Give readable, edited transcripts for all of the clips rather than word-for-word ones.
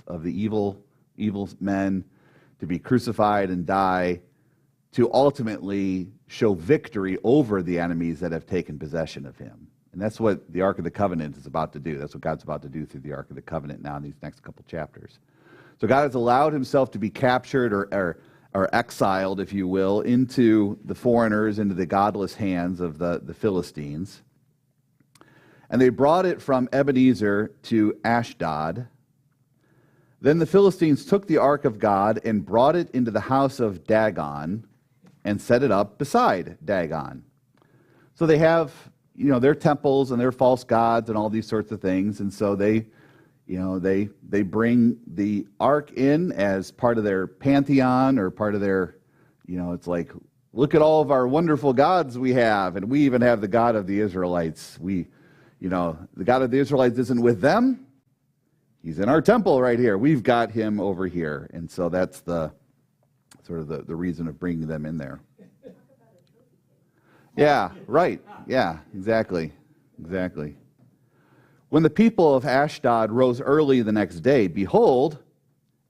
of the evil men to be crucified and die, to ultimately show victory over the enemies that have taken possession of him. And that's what the Ark of the Covenant is about to do. That's what God's about to do through the Ark of the Covenant now in these next couple chapters. So God has allowed himself to be captured or exiled, if you will, into the foreigners, into the godless hands of the Philistines. And they brought it from Ebenezer to Ashdod. Then the Philistines took the ark of God and brought it into the house of Dagon and set it up beside Dagon. So they have, their temples and their false gods and all these sorts of things. And so they bring the ark in as part of their pantheon or part of their, it's like, look at all of our wonderful gods we have. And we even have the God of the Israelites. The God of the Israelites isn't with them. He's in our temple right here. We've got him over here. And so that's the sort of the reason of bringing them in there. Yeah, right. Yeah, exactly. When the people of Ashdod rose early the next day, behold,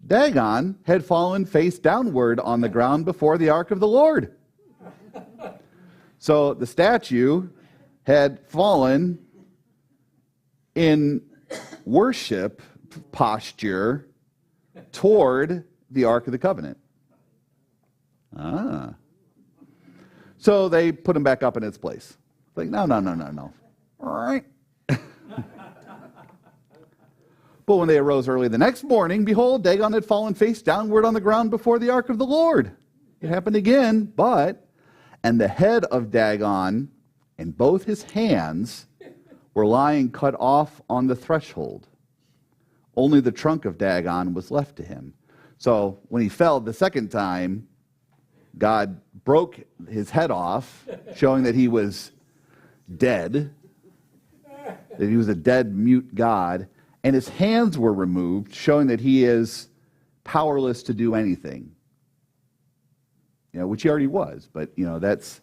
Dagon had fallen face downward on the ground before the ark of the Lord. So the statue had fallen in worship posture toward the Ark of the Covenant. So they put him back up in its place. Like, no. All right. But when they arose early the next morning, behold, Dagon had fallen face downward on the ground before the ark of the Lord. It happened again, and the head of Dagon and both his hands were lying cut off on the threshold. Only the trunk of Dagon was left to him. So when he fell the second time, God broke his head off, showing that he was dead, that he was a dead, mute God, and his hands were removed, showing that he is powerless to do anything. Which he already was, but that's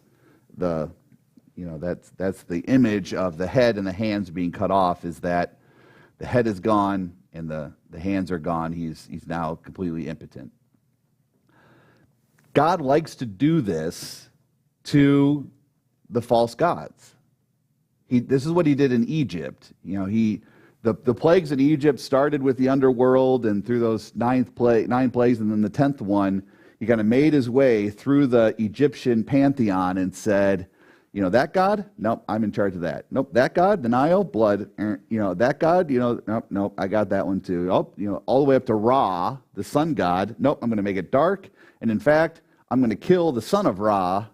the image of the head and the hands being cut off, is that the head is gone and the hands are gone. He's now completely impotent. God likes to do this to the false gods. This is what he did in Egypt. The plagues in Egypt started with the underworld, and through those 9 plagues, and then the 10th one, he kind of made his way through the Egyptian pantheon and said, that God? Nope, I'm in charge of that. Nope, that God? The Nile? Blood. That God? Nope, I got that one too. Oh, all the way up to Ra, the sun god. Nope, I'm going to make it dark. And in fact, I'm going to kill the son of Ra,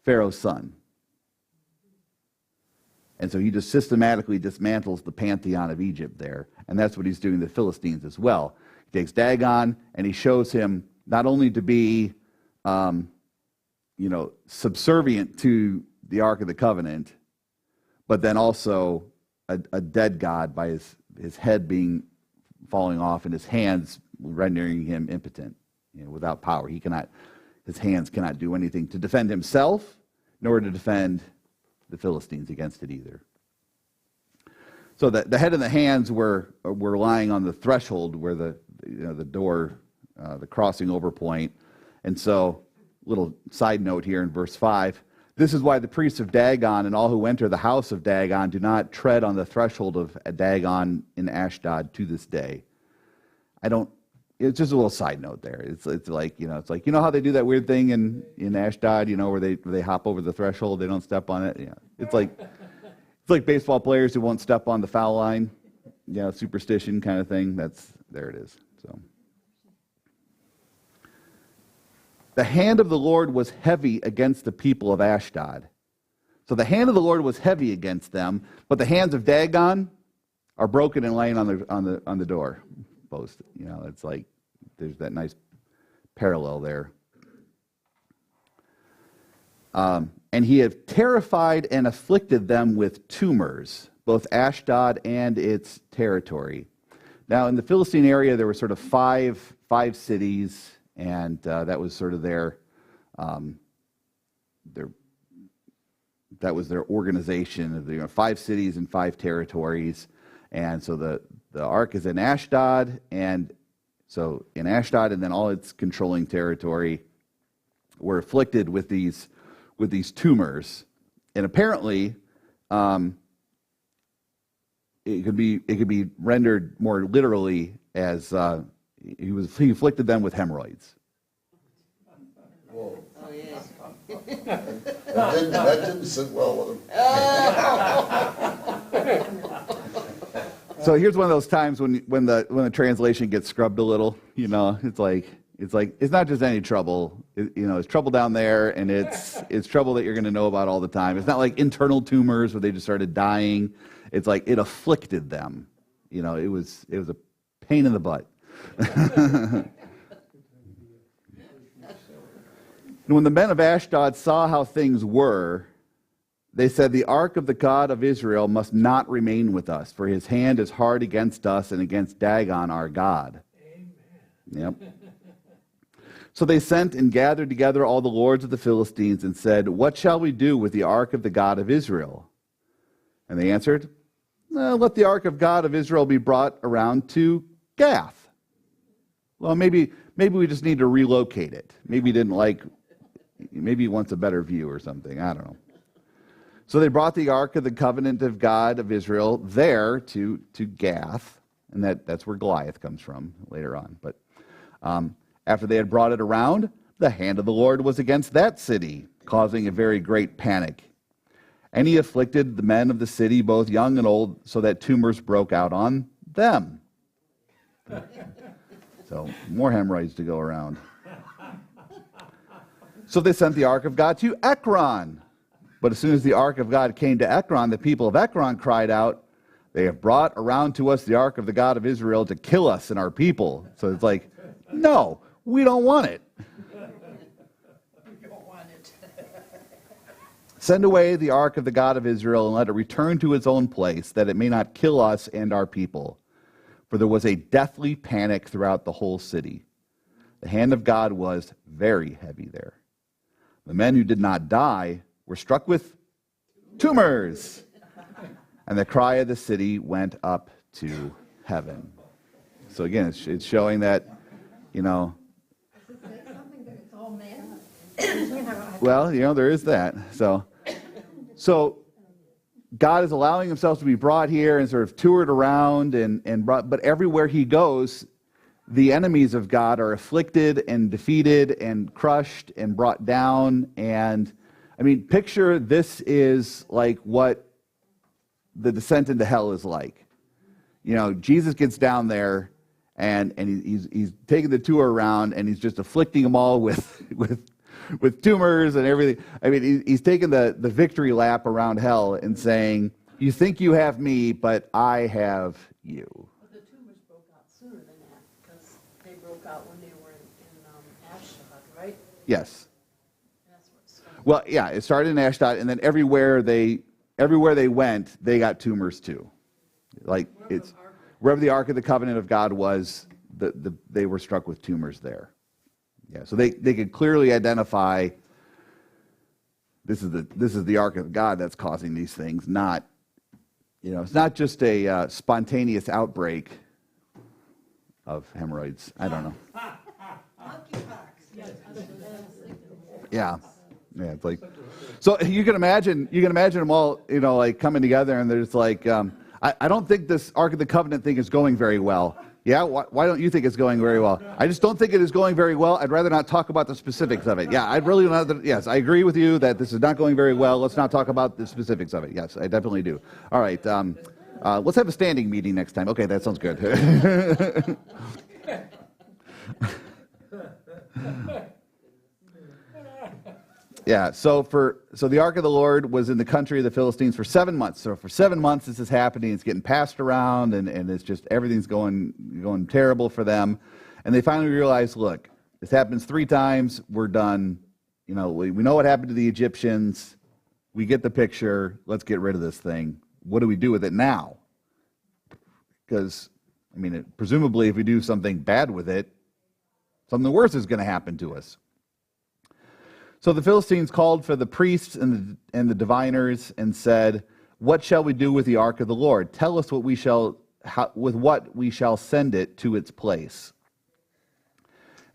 Pharaoh's son. And so he just systematically dismantles the pantheon of Egypt there. And that's what he's doing to the Philistines as well. He takes Dagon and he shows him not only to be, subservient to the Ark of the Covenant, but then also a dead God by his head being falling off and his hands rendering him impotent, without power. His hands cannot do anything to defend himself, nor to defend the Philistines against it either. So the head and the hands were lying on the threshold where the door, the crossing over point. And so, little side note here in verse 5, this is why the priests of Dagon and all who enter the house of Dagon do not tread on the threshold of Dagon in Ashdod to this day. It's just a little side note there. It's like, how they do that weird thing in Ashdod, where they hop over the threshold, they don't step on it. It's like baseball players who won't step on the foul line. Superstition kind of thing. There it is. So the hand of the Lord was heavy against the people of Ashdod. So the hand of the Lord was heavy against them, but the hands of Dagon are broken and laying on the door post. It's like there's that nice parallel there. And he had terrified and afflicted them with tumors, both Ashdod and its territory. Now, in the Philistine area, there were sort of five cities, and that was sort of their organization of 5 cities and 5 territories. And so the ark is in Ashdod, and so in Ashdod and then all its controlling territory were afflicted with these tumors. And apparently, it could be rendered more literally as he afflicted them with hemorrhoids. Whoa. Oh, yeah. That didn't sit well with him. So here's one of those times when the translation gets scrubbed a little. You know, it's like it's not just any trouble. It's trouble down there, and it's trouble that you're going to know about all the time. It's not like internal tumors where they just started dying. It's like it afflicted them. You know, it was a pain in the butt. And when the men of Ashdod saw how things were, they said, "The ark of the God of Israel must not remain with us, for his hand is hard against us and against Dagon our God." Amen. Yep. So they sent and gathered together all the lords of the Philistines and said, "What shall we do with the ark of the God of Israel?" And they answered, "Let the ark of God of Israel be brought around to Gath." Well, maybe we just need to relocate it. Maybe he wants a better view or something. I don't know. So they brought the ark of the covenant of God of Israel there to Gath, and that's where Goliath comes from later on. But after they had brought it around, the hand of the Lord was against that city, causing a very great panic. And he afflicted the men of the city, both young and old, so that tumors broke out on them. So more hemorrhoids to go around. So they sent the ark of God to Ekron. But as soon as the ark of God came to Ekron, the people of Ekron cried out, "They have brought around to us the ark of the God of Israel to kill us and our people." So it's like, no, we don't want it. We don't want it. Send away the ark of the God of Israel and let it return to its own place, that it may not kill us and our people. For there was a deathly panic throughout the whole city. The hand of God was very heavy there. The men who did not die were struck with tumors, and the cry of the city went up to heaven. So again, it's showing that, Is it something that it's all man? well, there is that. So God is allowing himself to be brought here and sort of toured around and brought, but everywhere he goes, the enemies of God are afflicted and defeated and crushed and brought down. And I mean, picture this is like what the descent into hell is like. Jesus gets down there and he's taking the tour around, and he's just afflicting them all with tumors and everything. I mean, he's taking the victory lap around hell and saying, "You think you have me, but I have you." But the tumors broke out sooner than that, because they broke out when they were in Ashdod, right? Yes. That's what's Well, yeah, it started in Ashdod, and then everywhere they went, they got tumors too. Like wherever the Ark of the Covenant of God was, they were struck with tumors there. Yeah, so they could clearly identify this is the Ark of God that's causing these things, not it's not just a spontaneous outbreak of hemorrhoids. I don't know. Yeah, it's like, so you can imagine them all, like coming together, and there's like, I don't think this Ark of the Covenant thing is going very well. Yeah, why don't you think it's going very well? I just don't think it is going very well. I'd rather not talk about the specifics of it. Yeah, I'd really not. Yes, I agree with you that this is not going very well. Let's not talk about the specifics of it. Yes, I definitely do. All right, let's have a standing meeting next time. Okay, that sounds good. Yeah, so the Ark of the Lord was in the country of the Philistines for 7 months. So for 7 months this is happening. It's getting passed around, and it's just everything's going terrible for them. And they finally realize, look, this happens 3 times. We're done. We know what happened to the Egyptians. We get the picture. Let's get rid of this thing. What do we do with it now? Because, presumably if we do something bad with it, something worse is going to happen to us. So the Philistines called for the priests and the diviners and said, "What shall we do with the ark of the Lord? Tell us what we shall with what we shall send it to its place.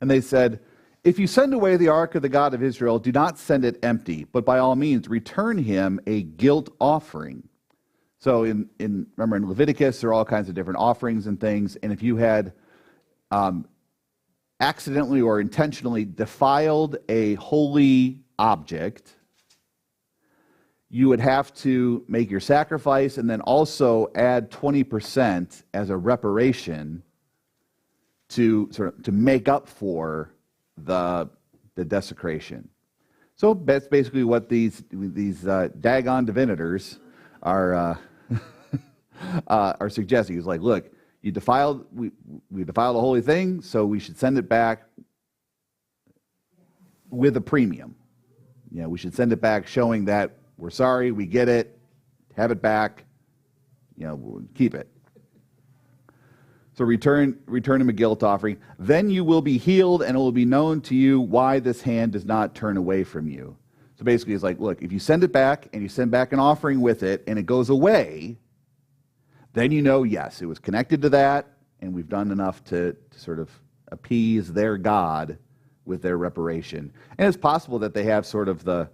And they said, if you send away the ark of the God of Israel, do not send it empty, but by all means return him a guilt offering. So remember in Leviticus, there are all kinds of different offerings and things. And if you had accidentally or intentionally defiled a holy object, you would have to make your sacrifice and then also add 20% as a reparation to make up for the desecration. So that's basically what these daggone divinators are suggesting. It's like, look, we defiled a holy thing, so we should send it back with a premium. We should send it back showing that we're sorry, we get it, have it back, keep it. So return him a guilt offering. Then you will be healed, and it will be known to you why this hand does not turn away from you. So basically, it's like, look, if you send it back, and you send back an offering with it, and it goes away, then you know, yes, it was connected to that, and we've done enough to sort of appease their God with their reparation. And it's possible that they have sort of the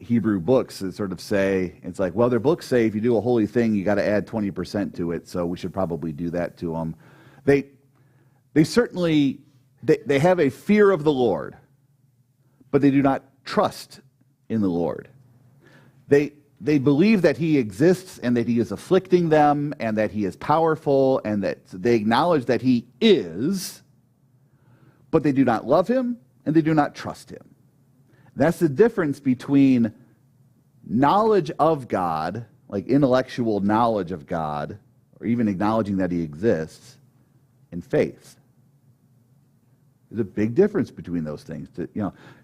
Hebrew books that sort of say, it's like, well, their books say if you do a holy thing, you got to add 20% to it, so we should probably do that to them. They certainly, they have a fear of the Lord, but they do not trust in the Lord. They believe that he exists and that he is afflicting them and that he is powerful and that they acknowledge that he is, but they do not love him and they do not trust him. That's the difference between knowledge of God, like intellectual knowledge of God, or even acknowledging that he exists, and faith. There's a big difference between those things.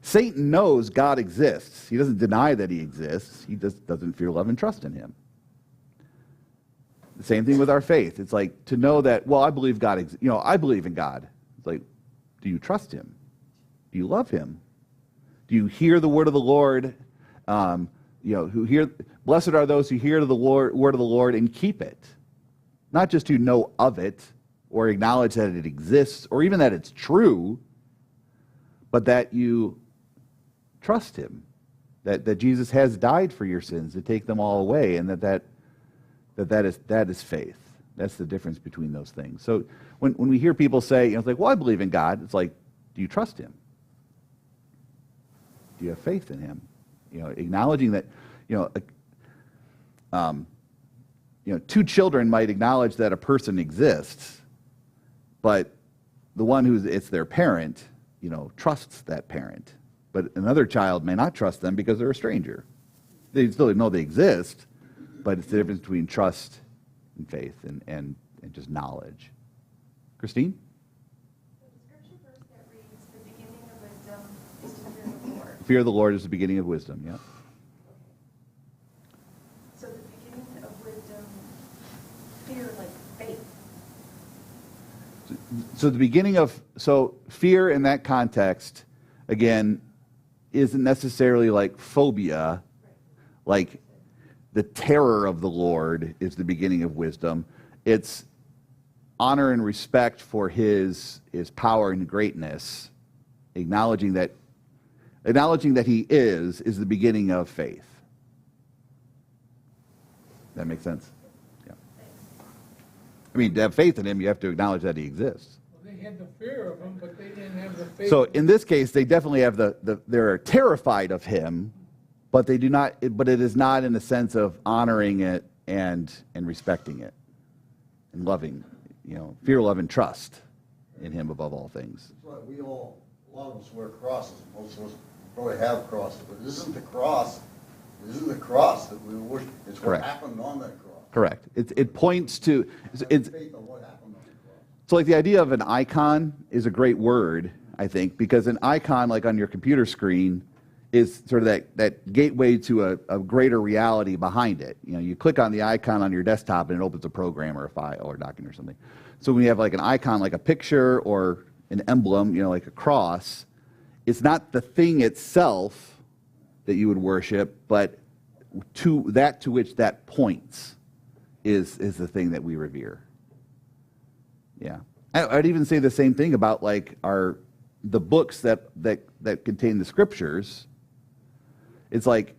Satan knows God exists. He doesn't deny that he exists. He just doesn't fear, love, and trust in him. The same thing with our faith. It's like to know that, well, I believe God exists. I believe in God. It's like, do you trust him? Do you love him? Do you hear the word of the Lord? Blessed are those who hear the word of the Lord and keep it. Not just to know of it or acknowledge that it exists or even that it's true, but that you trust him, that Jesus has died for your sins to take them all away, and that is faith. That's the difference between those things. So when we hear people say, it's like, well, I believe in God, it's like, do you trust him? Do you have faith in him? Acknowledging that, two children might acknowledge that a person exists, but the one it's their parent, trusts that parent. But another child may not trust them because they're a stranger. They still know they exist, but it's the difference between trust and faith and just knowledge. Christine? Fear of the Lord is the beginning of wisdom, yeah. So the beginning of wisdom, fear like faith. So fear in that context, again, isn't necessarily like phobia, like the terror of the Lord is the beginning of wisdom. It's honor and respect for his power and greatness, acknowledging that he is the beginning of faith. That makes sense? Yeah. I mean, to have faith in him, you have to acknowledge that he exists. Well, they had the fear of him, but they didn't have the faith. So in this case, they definitely have they're terrified of him, but they do not. But it is not in the sense of honoring it and respecting it and loving, fear, love, and trust in him above all things. That's right. A lot of us wear crosses. Most of us probably have crosses, but it isn't the cross that we worship. It's what Correct. happened on that cross. Correct. It points to it's Faith on what happened on the cross. so like the idea of an icon is a great word, I think, because an icon like on your computer screen is sort of that gateway to a greater reality behind it. You click on the icon on your desktop and it opens a program or a file or a document or something. So when you have like an icon, like a picture or an emblem, like a cross, it's not the thing itself that you would worship, but to which that points. is the thing that we revere. Yeah. I'd even say the same thing about like the books that contain the scriptures. It's like